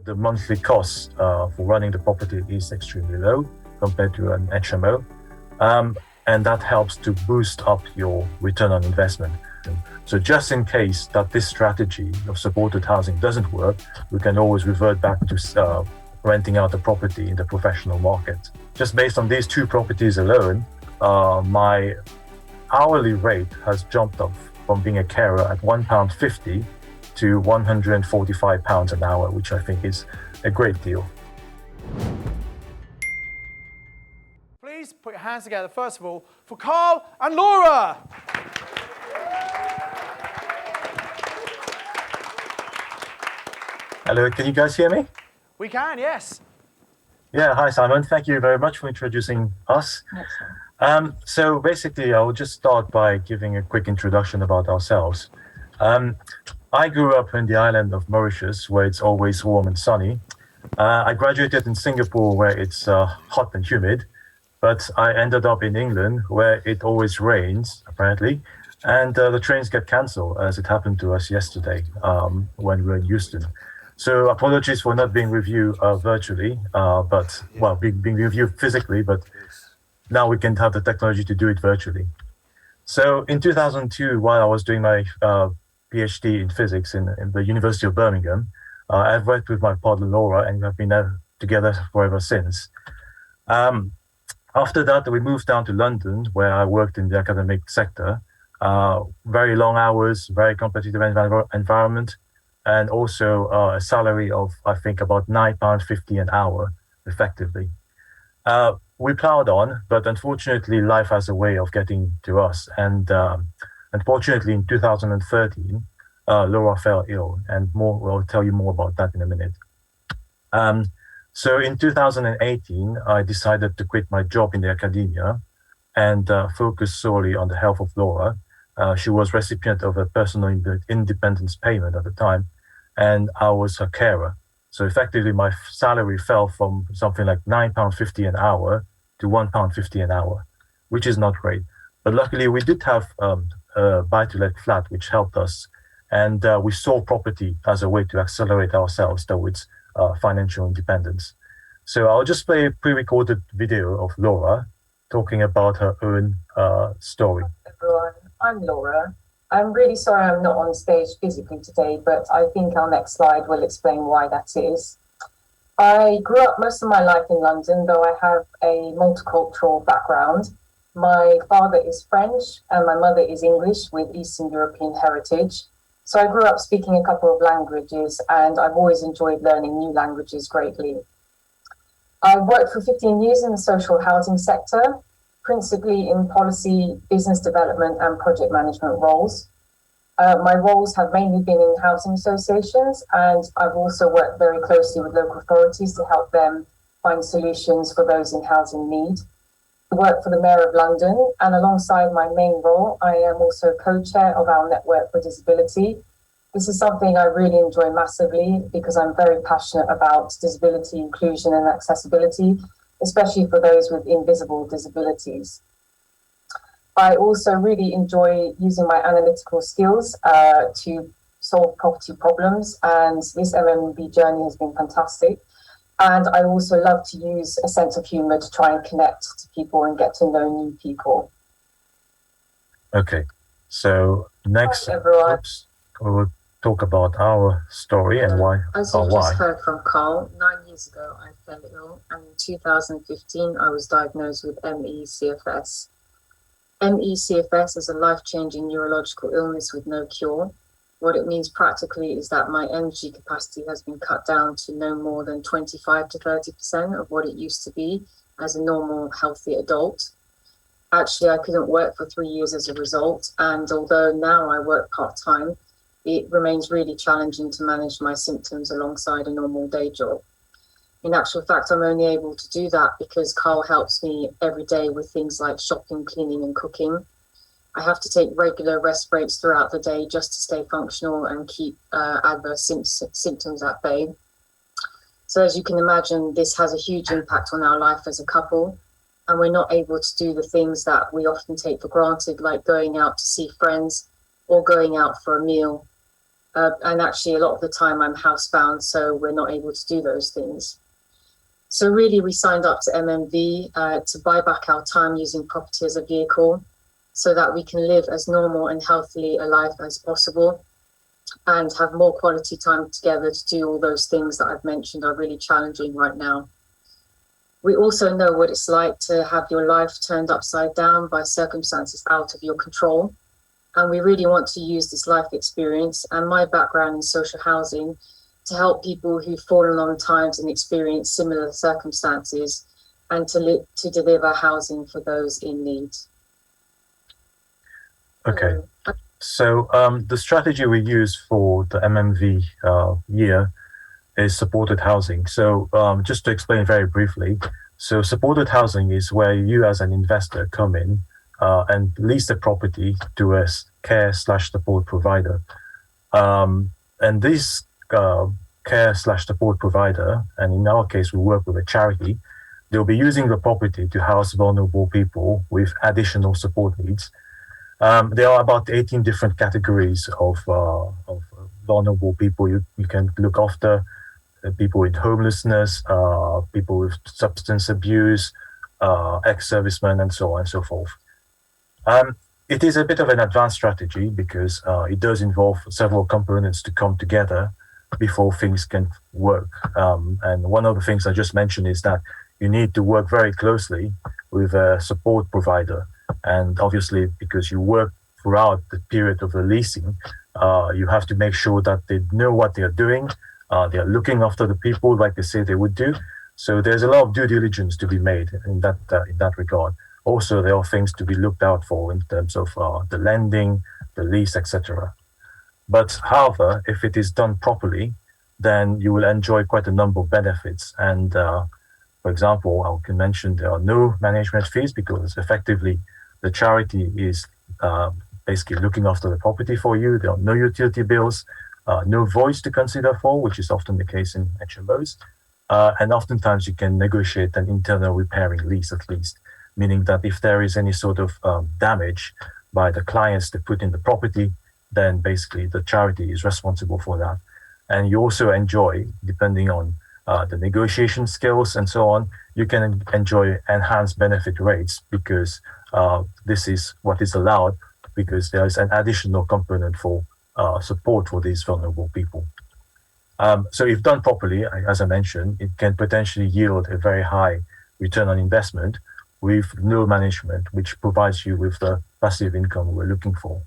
the monthly cost for running the property is extremely low compared to an HMO. And that helps to boost up your return on investment. So just in case that this strategy of supported housing doesn't work, we can always revert back to renting out the property in the professional market. Just based on these two properties alone, my hourly rate has jumped up from being a carer at £1.50 to £145 an hour, which I think is a great deal. Please put your hands together, first of all, for Carl and Laura. Hello, can you guys hear me? We can, yes. Yeah, hi Simon. Thank you very much for introducing us. So basically, I will just start by giving a quick introduction about ourselves. I grew up in the island of Mauritius, where it's always warm and sunny. I graduated in Singapore, where it's hot and humid. But I ended up in England, where it always rains, apparently, and the trains get cancelled, as it happened to us yesterday when we were in Houston. So apologies for not being with you virtually, being with you physically, but now we can have the technology to do it virtually. So in 2002, while I was doing my PhD in physics in the University of Birmingham, I've worked with my partner Laura, and we've been together forever since. After that, we moved down to London, where I worked in the academic sector. Very long hours, very competitive environment, and also a salary of, I think, about £9.50 an hour, effectively. We plowed on, but unfortunately, life has a way of getting to us. And unfortunately, in 2013, Laura fell ill, and we'll tell you more about that in a minute. So in 2018, I decided to quit my job in the academia and focus solely on the health of Laura. She was recipient of a personal independence payment at the time, and I was her carer. So effectively, my salary fell from something like £9.50 an hour to £1.50 an hour, which is not great. But luckily, we did have a buy-to-let flat, which helped us. And we saw property as a way to accelerate ourselves towards financial independence. So I'll just play a pre-recorded video of Laura talking about her own story. Hi everyone, I'm Laura. I'm really sorry I'm not on stage physically today, but I think our next slide will explain why that is. I grew up most of my life in London, though I have a multicultural background. My father is French and my mother is English with Eastern European heritage. So I grew up speaking a couple of languages, and I've always enjoyed learning new languages greatly. I worked for 15 years in the social housing sector, principally in policy, business development and project management roles. My roles have mainly been in housing associations, and I've also worked very closely with local authorities to help them find solutions for those in housing need. I work for the Mayor of London, and alongside my main role, I am also co-chair of our Network for Disability. This is something I really enjoy massively because I'm very passionate about disability, inclusion and accessibility, especially for those with invisible disabilities. I also really enjoy using my analytical skills to solve property problems, and this MMB journey has been fantastic. And I also love to use a sense of humour to try and connect to people and get to know new people. Okay, so next, everyone. We will talk about our story and why. As you just heard from Carl, 9 years ago I fell ill, and in 2015 I was diagnosed with ME/CFS. ME/CFS is a life-changing neurological illness with no cure. What it means practically is that my energy capacity has been cut down to no more than 25 to 30% of what it used to be as a normal, healthy adult. Actually, I couldn't work for 3 years as a result, and although now I work part-time, it remains really challenging to manage my symptoms alongside a normal day job. In actual fact, I'm only able to do that because Carl helps me every day with things like shopping, cleaning and cooking. I have to take regular rest breaks throughout the day just to stay functional and keep adverse symptoms at bay. So as you can imagine, this has a huge impact on our life as a couple, and we're not able to do the things that we often take for granted, like going out to see friends or going out for a meal. And actually, a lot of the time I'm housebound, so we're not able to do those things. So really, we signed up to MMV to buy back our time using property as a vehicle so that we can live as normal and healthily a life as possible and have more quality time together to do all those things that I've mentioned are really challenging right now. We also know what it's like to have your life turned upside down by circumstances out of your control. And we really want to use this life experience and my background in social housing to help people who've fallen on times and experienced similar circumstances and to deliver housing for those in need. Okay. So the strategy we use for the MMV year is supported housing. So just to explain very briefly, so supported housing is where you as an investor come in and lease the property to a care/support provider. And this care/support provider, and in our case, we work with a charity, they'll be using the property to house vulnerable people with additional support needs. There are about 18 different categories of vulnerable people you can look after. People with homelessness, people with substance abuse, ex-servicemen, and so on and so forth. It is a bit of an advanced strategy because it does involve several components to come together before things can work. And one of the things I just mentioned is that you need to work very closely with a support provider. And obviously, because you work throughout the period of the leasing, you have to make sure that they know what they're doing. They're looking after the people like they say they would do. So there's a lot of due diligence to be made in that regard. Also, there are things to be looked out for in terms of the lending, the lease, etc. But however, if it is done properly, then you will enjoy quite a number of benefits. And for example, I can mention there are no management fees because effectively the charity is basically looking after the property for you. There are no utility bills, no voids to consider for, which is often the case in HMOs. And oftentimes you can negotiate an internal repairing lease at least, meaning that if there is any sort of damage by the clients that put in the property, then basically the charity is responsible for that. And you also enjoy, depending on the negotiation skills and so on, you can enjoy enhanced benefit rates because this is what is allowed because there is an additional component for support for these vulnerable people. So if done properly, as I mentioned, it can potentially yield a very high return on investment with no management, which provides you with the passive income we're looking for.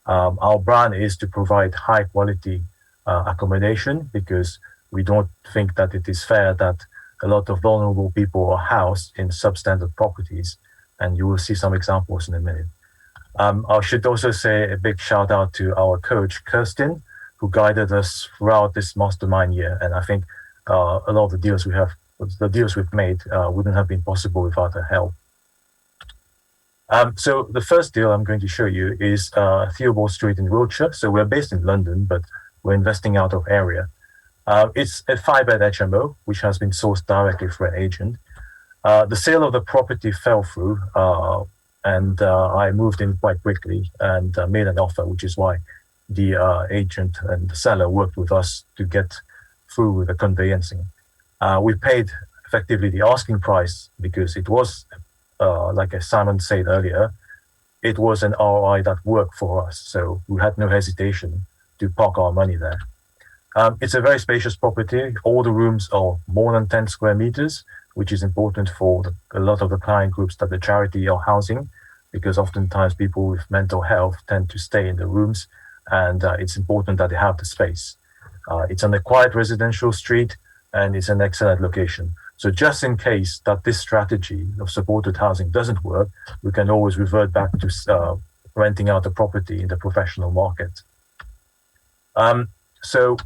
Our brand is to provide high quality accommodation because we don't think that it is fair that a lot of vulnerable people are housed in substandard properties, and you will see some examples in a minute. I should also say a big shout out to our coach, Kirsten, who guided us throughout this mastermind year. And I think a lot of the deals we've made wouldn't have been possible without her help. So the first deal I'm going to show you is Theobald Street in Wiltshire. So we're based in London, but we're investing out of area. It's a 5-bed HMO, which has been sourced directly through an agent. The sale of the property fell through, and I moved in quite quickly and made an offer, which is why the agent and the seller worked with us to get through with the conveyancing. We paid effectively the asking price because it was, like as Simon said earlier, it was an ROI that worked for us. So we had no hesitation to park our money there. It's a very spacious property. All the rooms are more than 10 square meters, which is important for a lot of the client groups that the charity are housing, because oftentimes people with mental health tend to stay in the rooms, and it's important that they have the space. It's on a quiet residential street, and it's an excellent location. So just in case that this strategy of supported housing doesn't work, we can always revert back to renting out the property in the professional market. So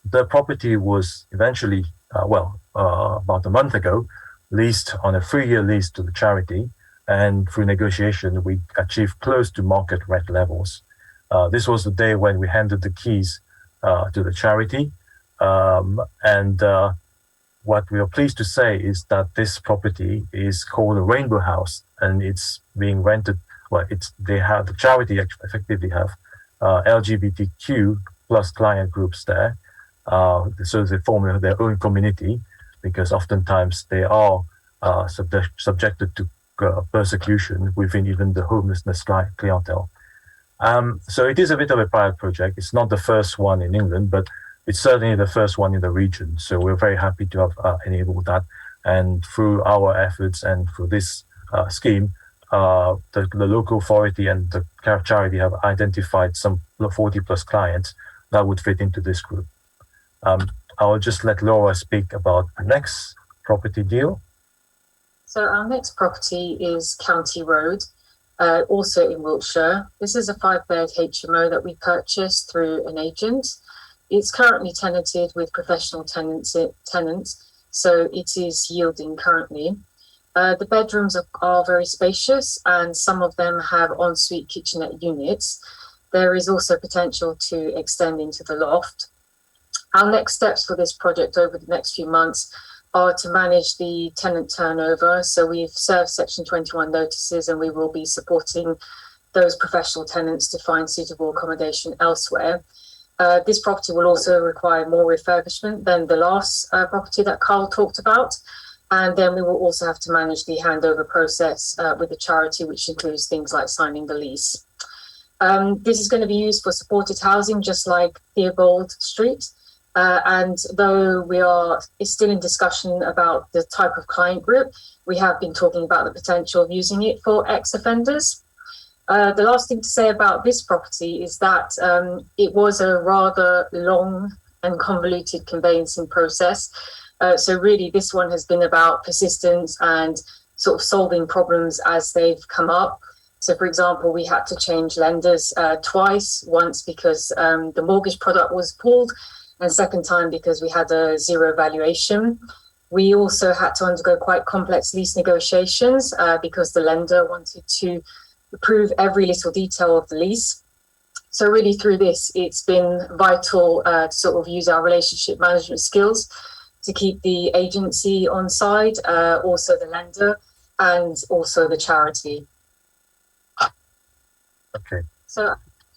the property was eventually, about a month ago, leased on a 3-year lease to the charity, and through negotiation, we achieved close to market rent levels. This was the day when we handed the keys to the charity, and what we are pleased to say is that this property is called a Rainbow House, and it's being rented. The charity effectively have LGBTQ plus client groups there. So they form their own community, because oftentimes they are subjected to persecution within even the homelessness clientele. So it is a bit of a pilot project. It's not the first one in England, but it's certainly the first one in the region. So we're very happy to have enabled that. And through our efforts and through this scheme, the local authority and the charity have identified some 40 plus clients that would fit into this group. I'll just let Laura speak about the next property deal. So our next property is County Road, also in Wiltshire. This is a 5-bed HMO that we purchased through an agent. It's currently tenanted with professional tenants, so it is yielding currently. The bedrooms are very spacious, and some of them have ensuite kitchenette units. There is also potential to extend into the loft. Our next steps for this project over the next few months are to manage the tenant turnover. So we've served Section 21 notices, and we will be supporting those professional tenants to find suitable accommodation elsewhere. This property will also require more refurbishment than the last property that Carl talked about. And then we will also have to manage the handover process with the charity, which includes things like signing the lease. This is going to be used for supported housing, just like Theobald Street. And though we are still in discussion about the type of client group, we have been talking about the potential of using it for ex-offenders. The last thing to say about this property is that it was a rather long and convoluted conveyancing process. So really, this one has been about persistence and sort of solving problems as they've come up. So, for example, we had to change lenders twice, once because the mortgage product was pulled, and second time because we had a zero valuation. We also had to undergo quite complex lease negotiations because the lender wanted to approve every little detail of the lease. So really through this, it's been vital to sort of use our relationship management skills to keep the agency on side, also the lender, and also the charity. Okay.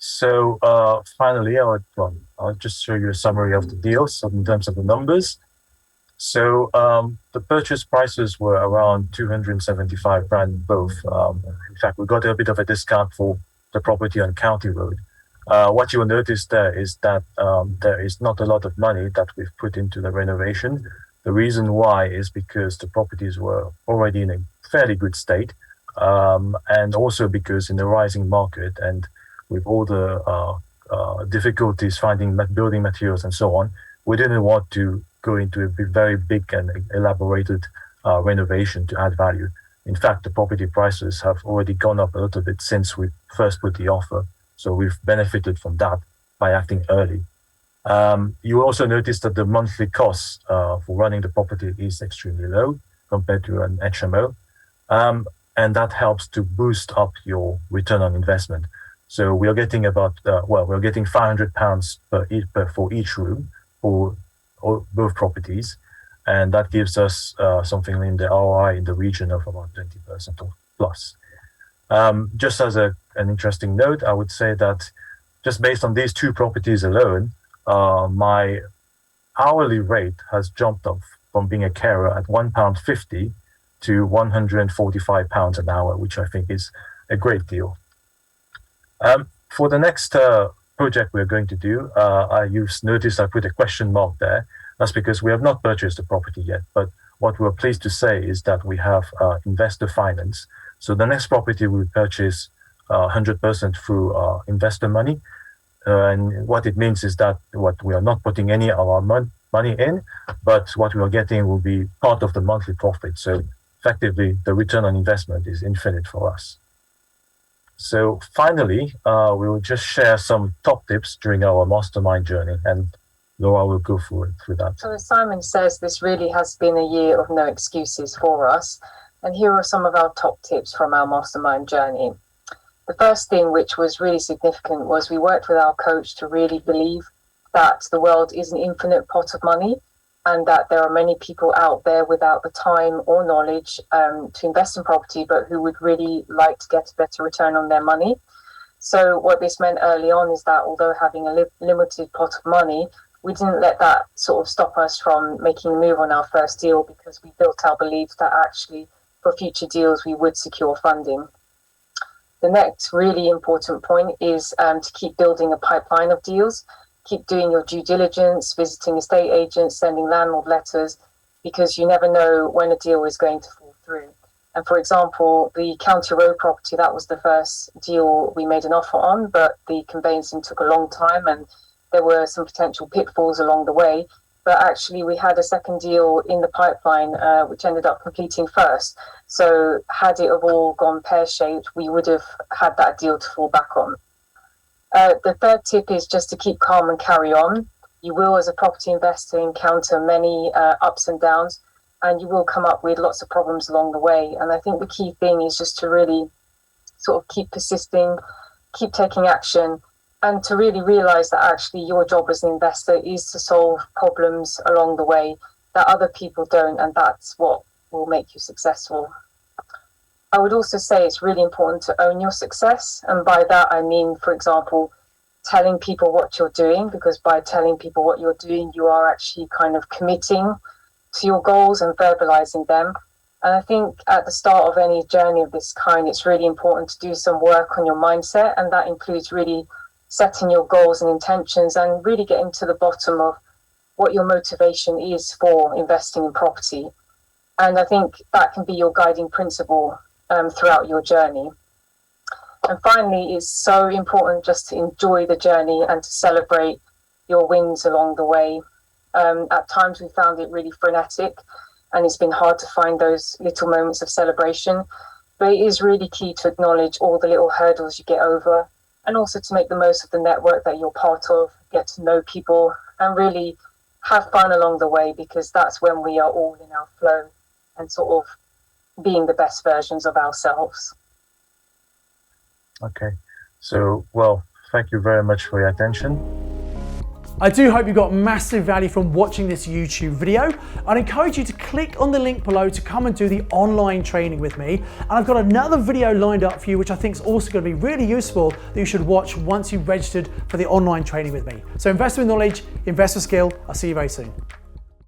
So finally, I'll just show you a summary of the deals in terms of the numbers. So the purchase prices were around 275 grand both. In fact, we got a bit of a discount for the property on County Road. What you will notice there is that there is not a lot of money that we've put into the renovation. The reason why is because the properties were already in a fairly good state, and also because in the rising market and with all the difficulties finding building materials and so on, we didn't want to go into a very big and elaborated renovation to add value. In fact, the property prices have already gone up a little bit since we first put the offer. So we've benefited from that by acting early. You also notice that the monthly cost for running the property is extremely low compared to an HMO. And that helps to boost up your return on investment. So we are getting we're getting £500 for each room for both properties. And that gives us something in the ROI in the region of about 20% or plus. Just as an interesting note, I would say that just based on these two properties alone, my hourly rate has jumped up from being a carer at £1.50 to £145 an hour, which I think is a great deal. For the next project we're going to do, you've noticed I put a question mark there. That's because we have not purchased the property yet, but what we're pleased to say is that we have investor finance. So the next property we purchase 100% through investor money. And what it means is that what we are not putting any of our money in, but what we are getting will be part of the monthly profit. So effectively, the return on investment is infinite for us. So finally, we will just share some top tips during our mastermind journey, and Laura will go through that. So as Simon says, this really has been a year of no excuses for us. And here are some of our top tips from our mastermind journey. The first thing, which was really significant, was we worked with our coach to really believe that the world is an infinite pot of money, and that there are many people out there without the time or knowledge to invest in property, but who would really like to get a better return on their money. So what this meant early on is that although having a limited pot of money, we didn't let that sort of stop us from making a move on our first deal, because we built our belief that actually for future deals we would secure funding. The next really important point is to keep building a pipeline of deals, keep doing your due diligence, visiting estate agents, sending landlord letters, because you never know when a deal is going to fall through. And for example, the County Road property, that was the first deal we made an offer on, but the conveyancing took a long time and there were some potential pitfalls along the way. But actually we had a second deal in the pipeline, which ended up completing first. So had it have all gone pear-shaped, we would have had that deal to fall back on. The third tip is just to keep calm and carry on. You will, as a property investor, encounter many ups and downs, and you will come up with lots of problems along the way. And I think the key thing is just to really sort of keep persisting, keep taking action, and to really realize that actually your job as an investor is to solve problems along the way that other people don't, and that's what will make you successful. I would also say it's really important to own your success. And by that, I mean, for example, telling people what you're doing, because by telling people what you're doing, you are actually kind of committing to your goals and verbalizing them. And I think at the start of any journey of this kind, it's really important to do some work on your mindset. And that includes really setting your goals and intentions and really getting to the bottom of what your motivation is for investing in property. And I think that can be your guiding principle throughout your journey. And finally, it's so important just to enjoy the journey and to celebrate your wins along the way. At times we found it really frenetic and it's been hard to find those little moments of celebration, but it is really key to acknowledge all the little hurdles you get over, and also to make the most of the network that you're part of, get to know people and really have fun along the way, because that's when we are all in our flow and sort of being the best versions of ourselves. Okay, so, well, thank you very much for your attention. I do hope you got massive value from watching this YouTube video. I'd encourage you to click on the link below to come and do the online training with me. And I've got another video lined up for you, which I think is also going to be really useful, that you should watch once you've registered for the online training with me. So invest with knowledge, invest with skill. I'll see you very soon.